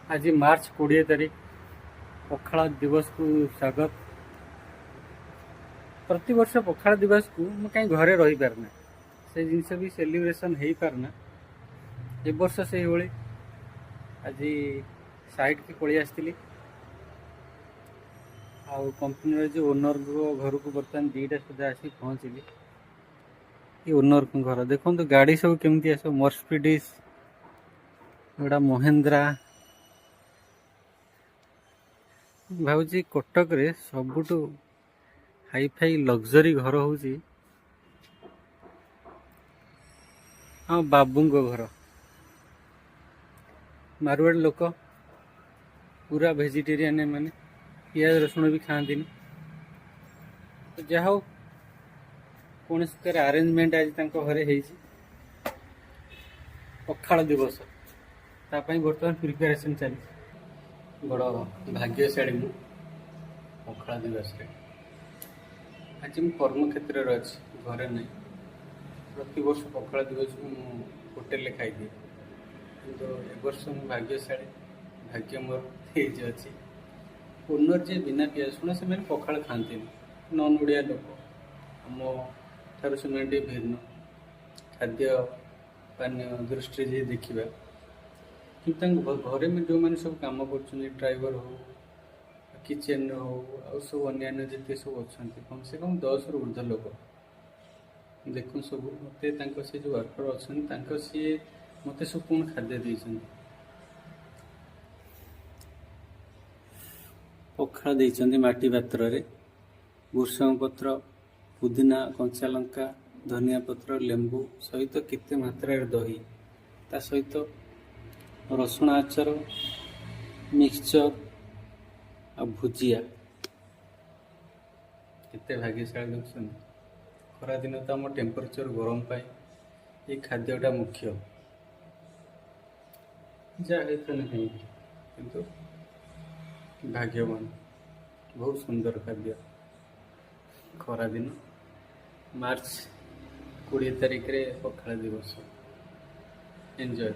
आज मार्च 20 तारीख पखाड़ दिवस को स्वागत। प्रति वर्ष पखाड़ दिवस को मैं कहीं घरे रही पारना से जिनस भी सेलिब्रेशन हो पारना ए वर्ष से भाई आज साइड की पलि आसती आउ कंपनी जो ओनर घर को बर्तमान 2टा सुधा आसी पहुँचली। ये ओनर को घर देखो तो गाड़ी सब केमती आस मर्सिडीज गोटा महिंद्रा भावुँ कटक रे सबुठु हाईफाई लग्जरी घर हूँ हाँ बाबू घर। मारवाड़ लोक पूरा वेजिटेरियन माने पियाज रसुण भी खाती तो जहा हो कौन प्रकार आरेंजमेंट आज घरे पखाड़ दिवस तापाई बर्तमान प्रिपेरेसन चली बड़ भाग्यशाली मु पखाड़ दिवस आज मु कर्म क्षेत्र में अच्छी घरे नहीं प्रति वर्ष पखाड़ दिवस होटेल खाईदिए किंतु ए वर्ष मु भाग्यशाली भाग्य मोर तेज अच्छी ओनर जे बिना पियाज रसुण से पखाड़ खाती नन ओडिया लोक आम ठार से भिन्न खाद्य पानीय दृष्टि जे देखा कि घरे में जो मैंने सब कम कर ड्राइवर हो किचेन हो आ सब अन्य जिते सब अच्छा कम से कम 10 रु ऊर्ध लोक देखूँ सब मत से जो वर्कर अच्छा सी मत सब कौन खाद्य देते पखाड़ देते माटी पात्र भूषंग पत्र पुदीना कंचा लंका धनिया पत्र लेंबू सहित केते मात्रा दही ता सहित रसुण आचार मिक्सचर आ भुजिया केते भाग्यशाली देखुन। खरा दिन तो आम टेम्परेचर गरम पाई ये खाद्यटा मुख्य जहाँ कहीं किंतु भाग्यवान बहुत सुंदर खाद्य। खरा दिन मार्च 20 तारिख रे पखाड़ दिवस एंजॉय।